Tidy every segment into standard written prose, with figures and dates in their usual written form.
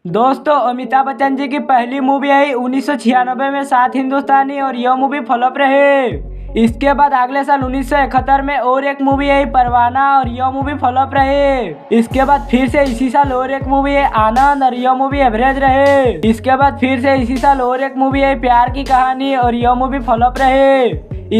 दोस्तों, अमिताभ बच्चन जी की पहली मूवी आई 1996 में 7 हिंदुस्तानी और यह मूवी फ्लॉप रहे। इसके बाद अगले साल 1971 में और एक मूवी आई परवाना और यह मूवी फ्लॉप रहे। इसके बाद फिर से इसी साल और एक मूवी आई आनंद और यह मूवी एवरेज रहे। इसके बाद फिर से इसी साल और एक मूवी आई प्यार की कहानी और यह मूवी फ्लॉप रहे।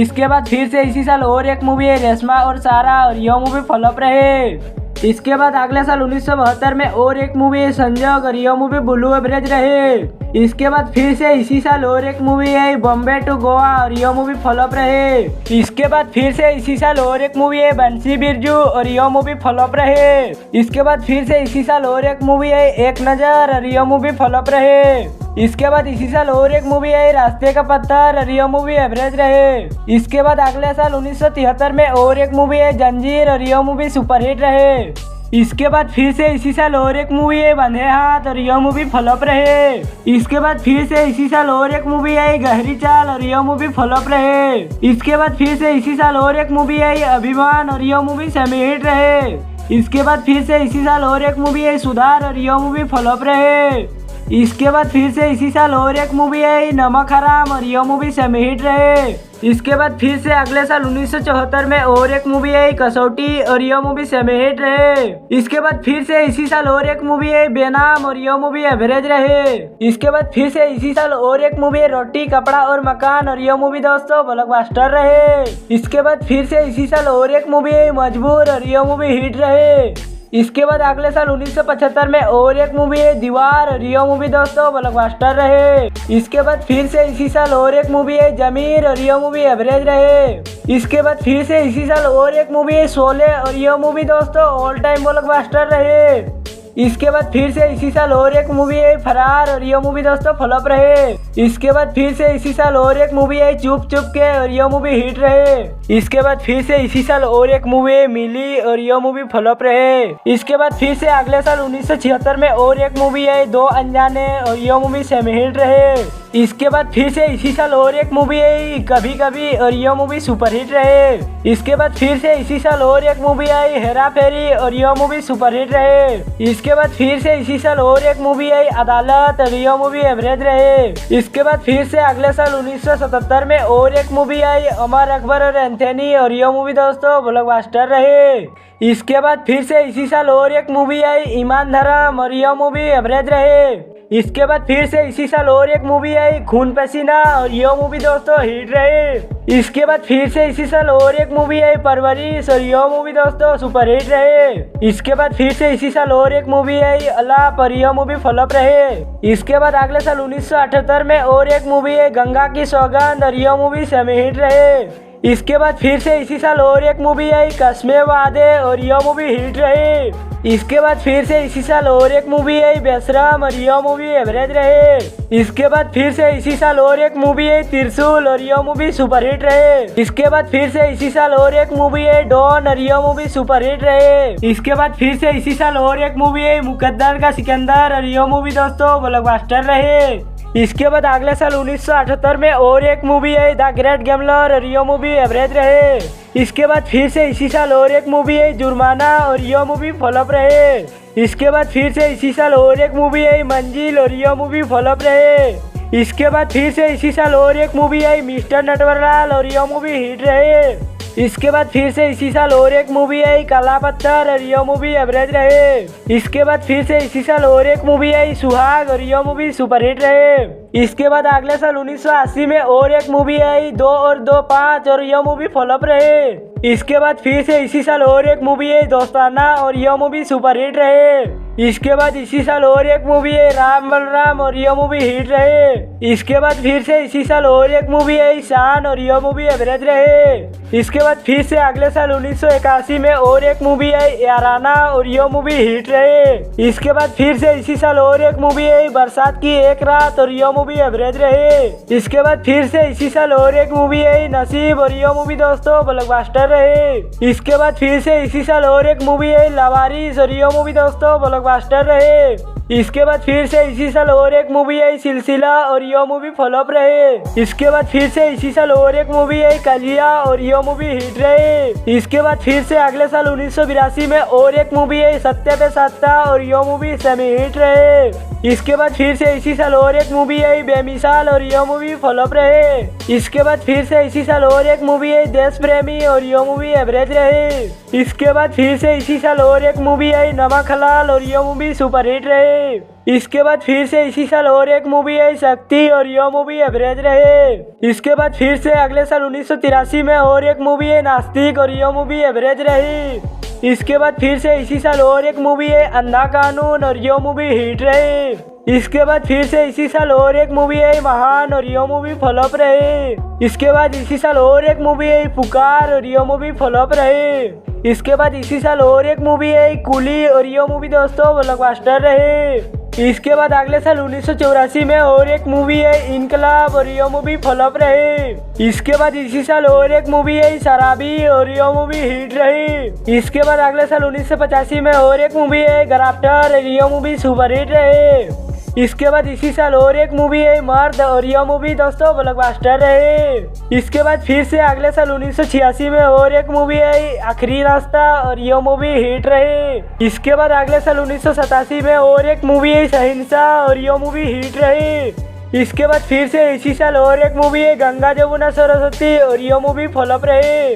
इसके बाद फिर से इसी साल और एक मूवी आई रेशमा और सारा और यह मूवी फ्लॉप रहे। इसके बाद अगले साल 1972 में और एक मूवी है संजोग और यह मूवी ब्लू एवरेज रहे। इसके बाद फिर से इसी साल और एक मूवी है बॉम्बे टू गोवा और यह मूवी फ्लॉप रहे। इसके बाद फिर से इसी साल और एक मूवी है बंसी बिरजू और यह मूवी फ्लॉप रहे। इसके बाद फिर से इसी साल और एक मूवी है एक नजर और यह मूवी फ्लॉप रहे। इसके बाद इसी साल और एक मूवी आई रास्ते का पत्थर और यह मूवी एवरेज रहे। इसके बाद अगले साल 1973 में और एक मूवी है जंजीर और यह मूवी सुपरहिट रहे। इसके बाद फिर से इसी साल और एक मूवी है बंधे हाथ और यह मूवी फ्लॉप रहे। इसके बाद फिर से इसी साल और एक मूवी आई गहरी चाल और यह मूवी फ्लॉप रहे। इसके बाद फिर से इसी साल और एक मूवी आई अभिमान और यह मूवी सेमी हिट रहे। इसके बाद फिर से इसी साल और एक मूवी आई सुधार और यह मूवी फ्लॉप रहे। इसके बाद फिर से इसी साल और एक मूवी आई नमक हराम और यह मूवी सेमी हिट रहे। इसके बाद फिर से अगले साल 1974 में और एक मूवी आई कसौटी और यह मूवी सेमी हिट रहे। इसके बाद फिर से इसी साल और एक मूवी आई बेनाम और यह मूवी एवरेज रहे। इसके बाद फिर से इसी साल और एक मूवी है रोटी कपड़ा और मकान और यह मूवी दोस्तों ब्लॉकबस्टर रहे। इसके बाद फिर से इसी साल और एक मूवी आई मजबूर और यह मूवी हिट रहे। इसके बाद अगले साल 1975 में और एक मूवी है दीवार और यह मूवी दोस्तों ब्लॉकबस्टर रहे। इसके बाद फिर से इसी साल और एक मूवी है जमीर और यह मूवी एवरेज रहे। इसके बाद फिर से इसी साल और एक मूवी है शोले और यह मूवी दोस्तों ऑल टाइम ब्लॉकबस्टर रहे। इसके बाद फिर से इसी साल और एक मूवी है फरार और यह मूवी दोस्तों फ्लॉप रहे। इसके बाद फिर से इसी साल और एक मूवी है चुप चुप के और यह मूवी हिट रहे। इसके बाद फिर से इसी साल और एक मूवी है मिली और यह मूवी फ्लॉप रहे। इसके बाद फिर से अगले साल 1976 में और एक मूवी है दो अनजाने और यह मूवी सेमी हिट रहे। इसके बाद फिर से इसी साल और एक मूवी आई कभी कभी और यह मूवी सुपरहिट रहे। इसके बाद फिर से इसी साल और एक मूवी आई हेरा फेरी और यह मूवी सुपरहिट रहे। इसके बाद फिर से इसी साल और एक मूवी आई अदालत और यह मूवी एवरेज रहे। इसके बाद फिर से अगले साल 1977 में और एक मूवी आई अमर अकबर और एंथनी और यह मूवी दोस्तों ब्लॉकबस्टर रहे। इसके बाद फिर से इसी साल और एक मूवी आई ईमान धर्म और यह मूवी एवरेज रहे। इसके बाद फिर से इसी साल और एक मूवी आई खून पसीना और यह मूवी दोस्तों हिट रहे। इसके बाद फिर से इसी साल और एक मूवी आई परवरिश और यह मूवी दोस्तों सुपरहिट रहे। इसके बाद फिर से इसी साल और एक मूवी आई अल्लाह पर यह मूवी फ्लॉप रहे। इसके बाद अगले साल 1978 में और एक मूवी है गंगा की सौगंध और यह मूवी सेमी हिट रहे। इसके बाद फिर से इसी साल और एक मूवी आई कस्मे वादे और यह मूवी हिट रही। इसके बाद फिर से इसी साल और एक मूवी आई बेशरम और यह मूवी एवरेज रहे। इसके बाद फिर से इसी साल और एक मूवी आई त्रिशूल और यह मूवी सुपरहिट रहे। इसके बाद फिर से इसी साल और एक मूवी आई डॉन और यह मूवी सुपरहिट रहे। इसके बाद फिर से इसी साल और एक मूवी आई मुकद्दर का सिकंदर और यह मूवी दोस्तों ब्लॉकबस्टर रहे। इसके बाद अगले साल 1978 में और एक movie I the great gambler और यह मूवी एवरेज रहे। इसके बाद फिर से इसी साल और एक मूवी आई जुर्माना और यह मूवी फ्लॉप रहे। इसके बाद फिर से इसी साल और एक मूवी आई मंजिल और यह मूवी फ्लॉप रहे। इसके बाद फिर से इसी साल और एक मूवी आई मिस्टर नटवरलाल और यह मूवी हिट रहे। इसके बाद फिर से इसी साल और एक मूवी आई काला पत्थर और यह मूवी एवरेज रहे। इसके बाद फिर से इसी साल और एक मूवी आई सुहाग और यह मूवी सुपरहिट रहे। इसके बाद अगले साल 1980 में और एक मूवी आई 2 और 2 5 और यह मूवी फ्लॉप रहे। इसके बाद फिर से इसी साल और एक मूवी आई दोस्ताना और यह मूवी सुपरहिट रहे। इसके बाद इसी साल और एक मूवी है राम बलराम और यह मूवी हिट रहे। इसके बाद फिर से इसी साल और एक मूवी है शान और यह मूवी एवरेज रहे। इसके बाद फिर से अगले साल 1981 में और एक मूवी है याराना और यह मूवी हिट रहे। इसके बाद फिर से इसी साल और एक मूवी है बरसात की एक रात और यह मूवी एवरेज रहे। इसके बाद फिर से इसी साल और एक मूवी है नसीब और यह मूवी दोस्तों ब्लॉकबस्टर रहे। इसके बाद फिर से इसी साल और एक मूवी है लावारिस और यह मूवी दोस्तों ब्लॉकबस्टर रहे। इसके बाद फिर से इसी साल और एक मूवी आई सिलसिला और यह मूवी फ्लॉप रहे। इसके बाद फिर से इसी साल और एक मूवी आई कलिया और यह मूवी हिट रहे। इसके बाद फिर से अगले साल 1982 में और एक मूवी आई सत्य पे सत्ता और यह मूवी सेमी हिट रहे। इसके बाद फिर से इसी साल और एक मूवी आई बेमिसाल और यह मूवी फ्लॉप रहे। इसके बाद फिर से इसी साल और एक मूवी आई देश प्रेमी और यह मूवी एवरेज रहे। इसके बाद फिर से इसी साल और एक मूवी आई नमक हलाल और यह मूवी सुपरहिट रहे। इसके बाद फिर से इसी साल और एक मूवी आई शक्ति और यह मूवी एवरेज रहे। इसके बाद फिर से अगले साल 1983 में और एक मूवी है नास्तिक और यह मूवी एवरेज रही। इसके बाद फिर से इसी साल और एक मूवी है अंधा कानून और यह मूवी हिट रही। इसके बाद फिर से इसी साल और एक मूवी है महान और यह मूवी फ्लॉप रही। इसके बाद इसी साल और एक मूवी है पुकार और यह मूवी फ्लॉप रही। इसके बाद इसी साल और एक मूवी है कुली और यह मूवी दोस्तों ब्लॉकबस्टर रहे। इसके बाद अगले साल 1984 में और एक मूवी है इनकलाब और यह मूवी फ्लॉप रही। इसके बाद इसी साल और एक मूवी है शराबी और यह मूवी हिट रही। इसके बाद अगले साल 1985 में और एक मूवी है ग्राफ्टर और यह मूवी सुपरहिट रहे। इसके बाद इसी साल और एक मूवी है मर्द और यह मूवी दोस्तों ब्लॉकबस्टर रहे। इसके बाद फिर से अगले साल 1986 में और एक मूवी है आखिरी रास्ता और यह मूवी हिट रहे। इसके बाद अगले साल 1987 में और एक मूवी है सहिंसा और यह मूवी हिट रहे। इसके बाद फिर से इसी साल और एक मूवी है गंगा जमुना सरस्वती और यह मूवी फ्लॉप रहे।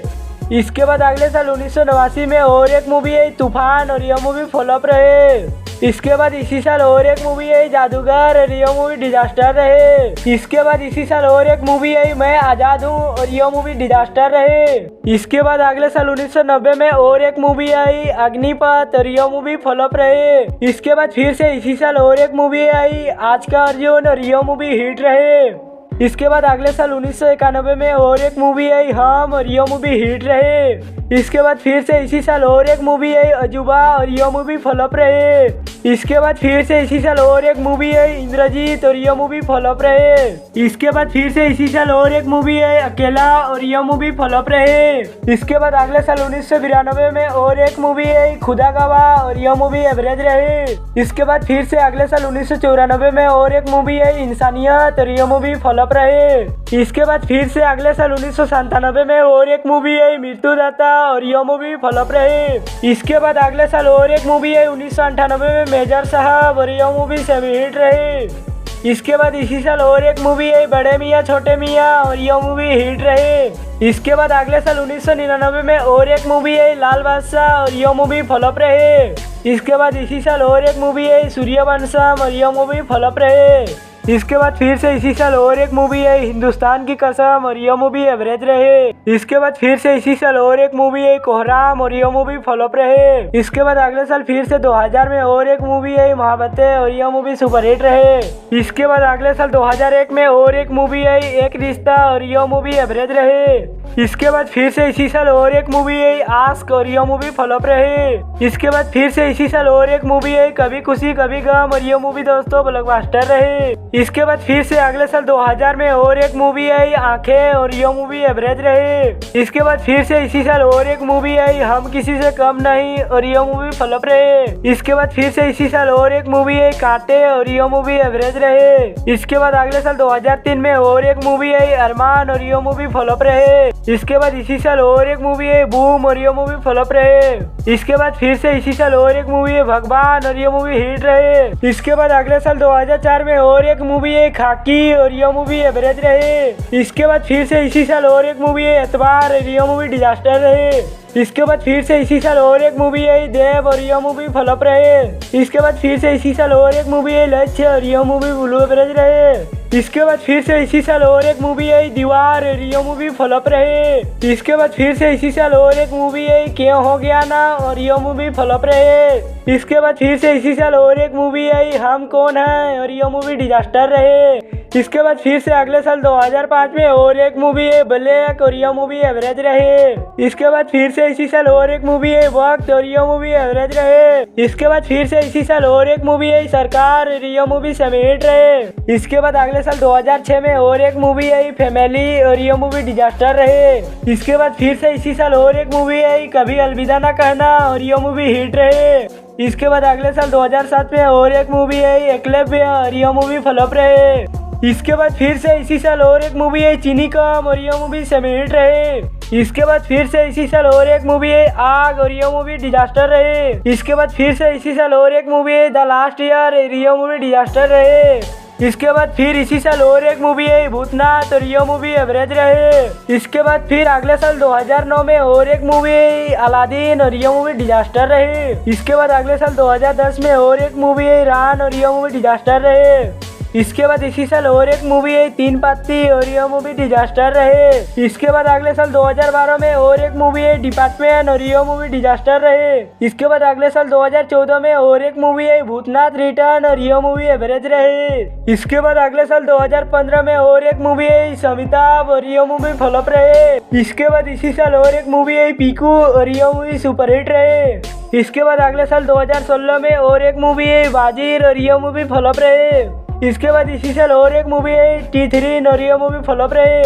इसके बाद अगले साल 1989 में और एक मूवी है तूफान और यह मूवी फ्लॉप रहे। इसके बाद इसी साल और एक मूवी है जादूगर और यह मूवी डिजास्टर रहे। इसके बाद इसी साल और एक मूवी है मैं आजाद हूँ और यह मूवी डिजास्टर रहे। इसके बाद अगले साल 1990 में और एक मूवी आई अग्निपथ और यह मूवी फ्लॉप रहे। इसके बाद फिर से इसी साल और एक मूवी आई आज का अर्जुन और यह मूवी हिट रहे। इसके बाद अगले साल 1991 में और एक मूवी आई हम और यह मूवी हिट रहे। इसके बाद फिर से इसी साल और एक मूवी आई अजूबा और यह मूवी फ्लॉप रहे। इसके बाद फिर से इसी साल और एक मूवी आई इंद्रजीत और यह मूवी फ्लॉप रहे। इसके बाद फिर से इसी साल और एक मूवी आई अकेला और यह मूवी फ्लॉप रहे। इसके बाद अगले साल 1992 में और एक मूवी आई खुदा गवाह और यह मूवी एवरेज रहे। इसके बाद फिर से अगले साल 1994 में और एक मूवी आई इंसानियत और यह मूवी फ्लॉप रहे। इसके बाद फिर से अगले साल 1997 में और एक मूवी आई मृत्युदाता और यह मूवी फ्लॉप रहे। इसके बाद अगले साल और एक मूवी आई 1998 में मेजर साहब और यह मूवी सेमी हिट रहे। इसके बाद इसी साल और एक मूवी है बड़े मियाँ छोटे मियाँ और यह मूवी हिट रहे। इसके बाद अगले साल 1999 में और एक मूवी है लाल बादशाह और यह मूवी फ्लॉप रहे। इसके बाद इसी साल और एक मूवी है सूर्यवंशम और यह मूवी फ्लॉप रहे। इसके बाद फिर से इसी साल और एक मूवी है हिंदुस्तान की कसम और यह मूवी एवरेज रहे। इसके बाद फिर से इसी साल और एक मूवी है कोहराम और यह मूवी फ्लॉप रहे। इसके बाद अगले साल फिर से 2000 में और एक मूवी है मोहब्बतें और यह मूवी सुपरहिट रहे। इसके बाद अगले साल 2001 में और एक मूवी है एक रिश्ता और यह मूवी एवरेज रहे। इसके बाद फिर से इसी साल और एक मूवी है आस्क और यह मूवी फ्लॉप रहे। इसके बाद फिर से इसी साल और एक मूवी है कभी खुशी कभी गम और यह मूवी दोस्तों ब्लॉकबस्टर रहे। इसके बाद फिर से अगले साल 2000 में और एक मूवी आई आंखें और यह मूवी एवरेज रहे। इसके बाद फिर से इसी साल और एक मूवी आई हम किसी से कम नहीं और यह मूवी फ्लॉप रहे। इसके बाद फिर से इसी साल और एक मूवी आई कांटे और यह मूवी एवरेज रहे। इसके बाद अगले साल 2003 में और एक मूवी आई अरमान और यह मूवी फ्लॉप रहे। इसके बाद इसी साल और एक मूवी है बूम और यह मूवी फ्लॉप रहे। इसके बाद फिर से इसी साल और एक मूवी है भगवान और यह मूवी हिट रहे। इसके बाद अगले साल 2004 में और एक मूवी है खाकी और यह मूवी एवरेज रहे। इसके बाद फिर से इसी साल और एक मूवी है एतबार और यह मूवी डिजास्टर रहे। इसके बाद फिर से इसी साल और एक मूवी है देव और यह मूवी फ्लॉप रहे। इसके बाद फिर से इसी साल और एक मूवी है लक्ष्य और यह मूवी ब्लू एवरेज रहे। इसके बाद फिर से इसी साल और एक मूवी है दीवार और यह मूवी फ्लॉप रहे। इसके बाद फिर से इसी साल और एक मूवी है क्यों हो गया ना और यह मूवी फ्लॉप रहे। इसके बाद फिर से इसी साल और एक मूवी है हम कौन है और यह मूवी डिजास्टर रहे। इसके बाद फिर से अगले साल 2005 में और एक मूवी है ब्लैक और यह मूवी एवरेज रहे। इसके बाद फिर से इसी साल और एक मूवी है वक्त और यह मूवी एवरेज रहे। इसके बाद फिर से इसी साल और एक मूवी है सरकार और यह मूवी सेमी हिट रहे। इसके बाद अगले साल 2006 में और एक मूवी है फैमिली और यह मूवी डिजास्टर रहे। इसके बाद फिर से इसी साल और एक मूवी है कभी अलविदा ना कहना और यह मूवी हिट रहे। इसके बाद अगले साल 2007 में और एक मूवी है एकलव्य और यह मूवी फ्लॉप रहे। इसके बाद फिर से इसी साल और एक मूवी है चीनी कम और यह मूवी सेमी हिट रहे। इसके बाद फिर से इसी साल और एक मूवी है आग और यह मूवी डिजास्टर रहे। इसके बाद फिर से इसी साल और एक मूवी है द लास्ट ईयर, यह मूवी डिजास्टर रहे। इसके बाद फिर इसी साल और एक मूवी है भूतनाथ और यह मूवी एवरेज रहे। इसके बाद फिर अगले साल 2009 में और एक मूवी है अलादीन और यह मूवी डिजास्टर रहे। इसके बाद अगले साल 2010 में और एक मूवी है ईरान और यह मूवी डिजास्टर रहे। इसके बाद इसी साल और एक मूवी है तीन पत्ती और यह मूवी डिजास्टर रहे। इसके बाद अगले साल 2012 में और एक मूवी है डिपार्टमेंट और यह मूवी डिजास्टर रहे। इसके बाद अगले साल 2014 में और एक मूवी है भूतनाथ रिटर्न और यह मूवी एवरेज रहे। इसके बाद अगले साल 2015 में और एक मूवी है समिताभ और यह मूवी फ्लॉप रहे। इसके बाद इसी साल और एक मूवी है पीकू और यह मूवी सुपरहिट रहे। इसके बाद अगले साल 2016 में और एक मूवी है वाजिर और यह मूवी फ्लॉप रहे। इसके बाद इसी साल और एक मूवी है T3 और यह मूवी फ्लॉप रहे।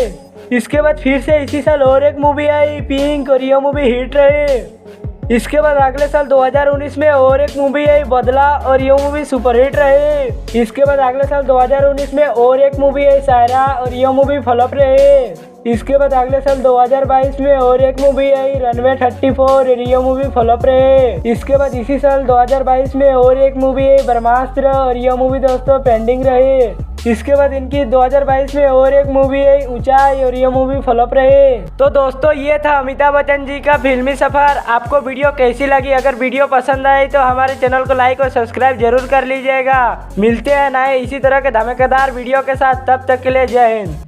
इसके बाद फिर से इसी साल और एक मूवी आई पिंक और यह मूवी हिट रहे। इसके बाद अगले साल 2019 में और एक मूवी आई बदला और यह मूवी सुपरहिट रहे। इसके बाद अगले साल 2019 में और एक मूवी आई सायरा और यह मूवी फ्लॉप रहे। इसके बाद अगले साल 2022 में और एक मूवी आई रनवे 34 और यह मूवी फ्लॉप रहे। इसके बाद इसी साल 2022 में और एक मूवी आई ब्रह्मास्त्र और यह मूवी दोस्तों पेंडिंग रहे। इसके बाद इनकी 2022 में और एक मूवी है ऊंचाई और यह मूवी फ्लॉप रहे। तो दोस्तों ये था अमिताभ बच्चन जी का फिल्मी सफर। आपको वीडियो कैसी लगी? अगर वीडियो पसंद आए तो हमारे चैनल को लाइक और सब्सक्राइब जरूर कर लीजिएगा। मिलते हैं नए इसी तरह के धमाकेदार वीडियो के साथ, तब तक के लिए जय हिंद।